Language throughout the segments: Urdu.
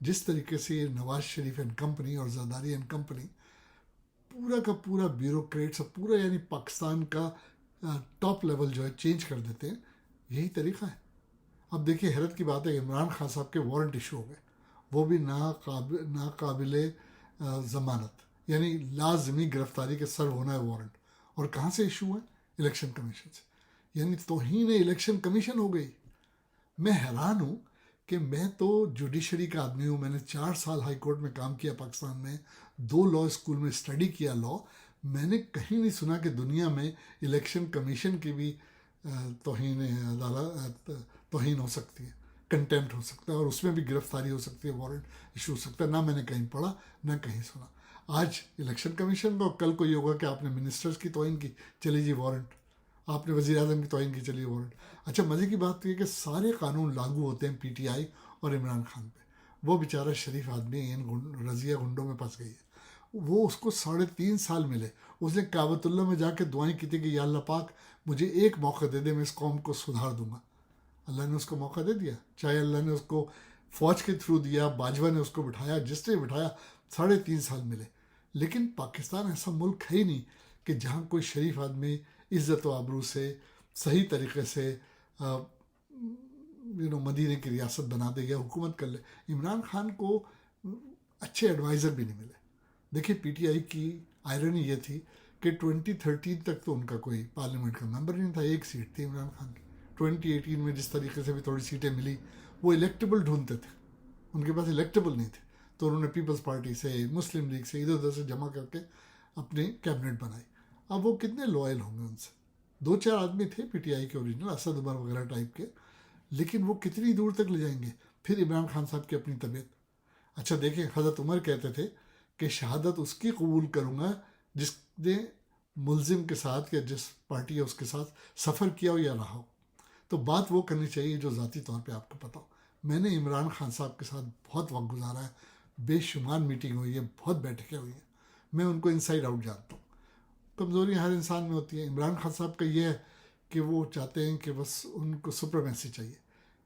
جس طریقے سے یہ نواز شریف اینڈ کمپنی اور زرداری اینڈ کمپنی پورا کا پورا بیوروکریٹس اور پورا یعنی پاکستان کا ٹاپ لیول جو ہے چینج کر دیتے ہیں، یہی طریقہ ہے. اب دیکھیے حیرت کی بات ہے، عمران خان صاحب کے وارنٹ ایشو ہو گئے، وہ بھی ناقابل ضمانت، یعنی لازمی گرفتاری کے سر ہونا ہے وارنٹ. اور کہاں سے ایشو ہے؟ الیکشن کمیشن سے. یعنی توہین الیکشن کمیشن ہو گئی. میں حیران ہوں کہ میں تو جوڈیشری کا آدمی ہوں، میں نے 4 سال ہائی کورٹ میں کام کیا پاکستان میں، 2 لاء اسکول میں اسٹڈی کیا لاء. میں نے کہیں نہیں سنا کہ دنیا میں الیکشن کمیشن کی بھی توہین ہو سکتی ہے، کنٹیمپٹ ہو سکتا ہے، اور اس میں بھی گرفتاری ہو سکتی ہے، وارنٹ ایشو ہو سکتا ہے. نہ میں نے کہیں پڑھا نہ کہیں سنا. آج الیکشن کمیشن کو، کل کو یہ ہوگا کہ آپ نے منسٹرز کی توہین کی، چلی جی وارنٹ. آپ نے وزیر اعظم کی توہین کی، چلیے وارنٹ. اچھا مزے کی بات یہ کہ سارے قانون لاگو ہوتے ہیں پی ٹی آئی اور عمران خان پہ. وہ بیچارہ شریف آدمی ان رضیہ گنڈوں میں پھنس گئی ہے. وہ اس کو 3.5 سال ملے. اس نے کعبۃ اللہ میں جا کے دعائیں کی تھی کہ یا اللہ پاک مجھے ایک موقع دے دے، میں اس قوم کو سدھار دوں گا. اللہ نے اس کو موقع دے دیا. چاہے اللہ نے اس کو فوج کے تھرو دیا، باجوہ نے اس کو بٹھایا، جس نے بٹھایا، 3.5 سال ملے. لیکن پاکستان ایسا ملک ہے ہی نہیں کہ جہاں کوئی شریف آدمی عزت و آبرو سے صحیح طریقے سے مدینے کی ریاست بنا دے یا حکومت کر لے. عمران خان کو اچھے ایڈوائزر بھی نہیں ملے. دیکھیے پی ٹی آئی کی آئرنی یہ تھی کہ 2013 تک تو ان کا کوئی پارلیمنٹ کا ممبر نہیں تھا، ایک سیٹ تھی عمران خان کی. 2018 میں جس طریقے سے بھی تھوڑی سیٹیں ملی، وہ الیکٹیبل ڈھونڈتے تھے، ان کے پاس الیکٹیبل نہیں تھے، تو انہوں نے پیپلز پارٹی سے، مسلم لیگ سے، ادھر ادھر سے جمع کر کے اپنی کیبنٹ بنائی. اب وہ کتنے لوئل ہوں گے ان سے؟ 2-4 آدمی تھے پی ٹی آئی کے اوریجنل، اسد عمر وغیرہ ٹائپ کے، لیکن وہ کتنی دور تک لے جائیں گے؟ پھر عمران خان صاحب کی اپنی طبیعت. اچھا دیکھیں، حضرت عمر کہتے تھے کہ شہادت اس کی قبول کروں گا جس نے ملزم کے ساتھ یا جس پارٹی ہے اس کے ساتھ سفر کیا ہو یا رہا ہو. تو بات وہ کرنی چاہیے جو ذاتی طور پہ آپ کو پتہ ہو. میں نے عمران خان صاحب کے ساتھ بہت وقت گزارا ہے، بے شمار میٹنگ ہوئی ہے، بہت بیٹھکیں ہوئی ہیں، میں ان کو انسائڈ آؤٹ جانتا ہوں. کمزوریاں ہر انسان میں ہوتی ہیں. عمران خان صاحب کا یہ ہے کہ وہ چاہتے ہیں کہ بس ان کو سپریمیسی چاہیے،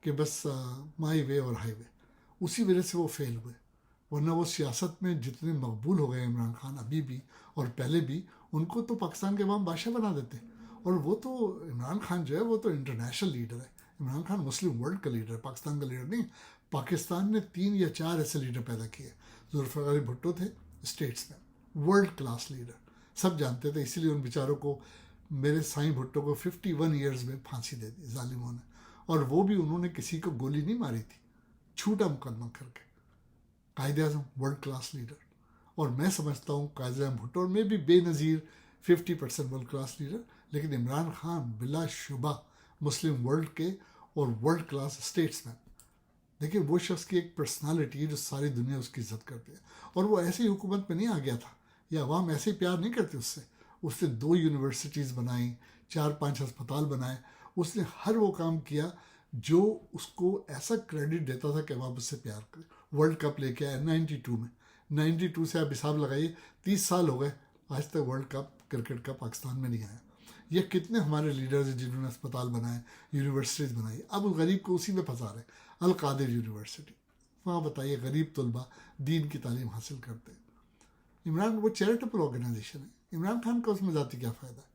کہ بس مائی وے اور ہائی وے. اسی وجہ سے وہ فیل ہوئے. ورنہ وہ سیاست میں جتنے مقبول ہو گئے عمران خان ابھی بھی اور پہلے بھی، ان کو تو پاکستان کے عوام بادشاہ بنا دیتے. اور وہ تو عمران خان جو ہے وہ تو انٹرنیشنل لیڈر ہے. عمران خان مسلم ورلڈ کا لیڈر ہے، پاکستان کا لیڈر نہیں. پاکستان نے 3 یا 4 ایسے لیڈر پیدا کیے. ذوالفقار علی بھٹو تھے اسٹیٹس میں، ورلڈ کلاس لیڈر، سب جانتے تھے. اسی لیے ان بیچاروں کو، میرے سائیں بھٹو کو 51 ایئرز میں پھانسی دے دی ظالموں نے. اور وہ بھی انہوں نے کسی کو گولی نہیں ماری تھی، چھوٹا مقدمہ کر کے. Quaid Azam world class leader. اور میں سمجھتا ہوں قائد اعظم بھٹو میں بھی بے نظیر 50% ورلڈ کلاس لیڈر. لیکن عمران خان بلا شبہ مسلم ورلڈ کے اور ورلڈ کلاس اسٹیٹس مین. دیکھیں وہ شخص کی ایک پرسنالٹی ہے جو ساری دنیا اس کی عزت کرتی ہے. اور وہ ایسی حکومت میں نہیں آ گیا تھا، یا عوام ایسے پیار نہیں کرتے اس سے. اس نے 2 یونیورسٹیز بنائیں، 4-5 ہسپتال بنائے. اس نے ہر وہ کام کیا جو اس کو ایسا کریڈٹ دیتا تھا کہ عوام اس سے پیار کرے. ورلڈ کپ لے کے آیا 92 میں. 92 سے آپ حساب لگائیے 30 سال ہو گئے، آج تک ورلڈ کپ کرکٹ کا پاکستان میں نہیں آیا. یہ کتنے ہمارے لیڈرز ہیں جنہوں نے اسپتال بنائے، یونیورسٹیز بنائی. اب غریب کو اسی میں پھنسا رہے. القادر یونیورسٹی، وہاں بتائیے غریب طلباء دین کی تعلیم حاصل کرتے ہیں. عمران وہ چیریٹیبل آرگنائزیشن ہے. عمران خان کا اس میں ذاتی کیا فائدہ ہے؟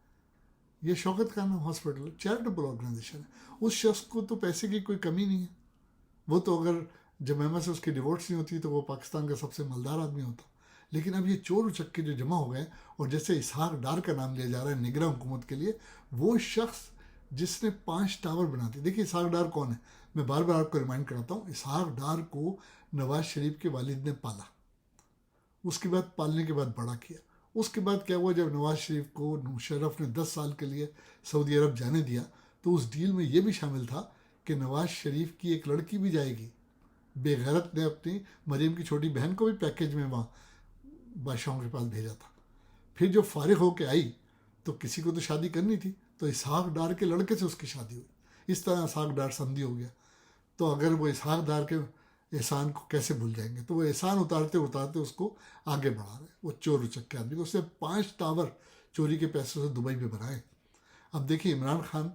یہ شوکت خان ہاسپٹل چیریٹیبل آرگنائزیشن ہے. اس شخص کو تو پیسے کی کوئی کمی نہیں ہے. وہ تو اگر جمائمہ سے اس کی ڈیورس نہیں ہوتی تو وہ پاکستان کا سب سے مالدار آدمی ہوتا. لیکن اب یہ چور اچکے جو جمع ہو گئے، اور جیسے اسحاق ڈار کا نام لیا جا رہا ہے نگراں حکومت کے لیے، وہ شخص جس نے 5 ٹاور بنا دی. دیکھیے اسحاق ڈار کون ہے، میں بار بار آپ کو ریمائنڈ کراتا ہوں. اسحاق ڈار کو نواز شریف کے والد نے پالا، اس کے بعد پالنے کے بعد بڑا کیا. اس کے بعد کیا ہوا، جب نواز شریف کو مشرف نے 10 سال کے لیے سعودی عرب جانے دیا تو اس ڈیل میں یہ بھی شامل تھا کہ نواز شریف کی ایک لڑکی بھی جائے گی. بے غیرت نے اپنی مریم کی چھوٹی بہن کو بھی پیکیج میں وہاں بادشاہوں کے پاس بھیجا تھا. پھر جو فارغ ہو کے آئی تو کسی کو تو شادی کرنی تھی، تو اسحاق ڈار کے لڑکے سے اس کی شادی ہوئی. اس طرح اسحاق ڈار سمدھی ہو گیا. تو اگر وہ اسحاق ڈار کے احسان کو کیسے بھول جائیں گے؟ تو وہ احسان اتارتے اتارتے اس کو آگے بڑھا رہے. وہ چور اچکے آدمی، اس نے 5 ٹاور چوری کے پیسوں سے دبئی میں بنائے. اب دیکھیے عمران خان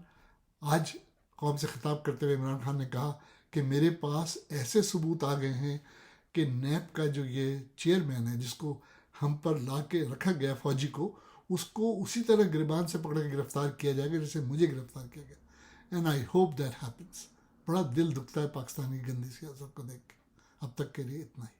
آج قوم سے خطاب کرتے ہوئے عمران خان نے کہا کہ میرے پاس ایسے ثبوت آ گئے ہیں کہ نیب کا جو یہ چیئرمین ہے جس کو ہم پر لا کے رکھا گیا فوجی کو، اس کو اسی طرح گریبان سے پکڑ کے گرفتار کیا جائے گا جیسے مجھے گرفتار کیا گیا. And I hope that happens. بڑا دل دکھتا ہے پاکستانی گندی سیاست کو دیکھ کے. اب تک کے لیے اتنا ہی.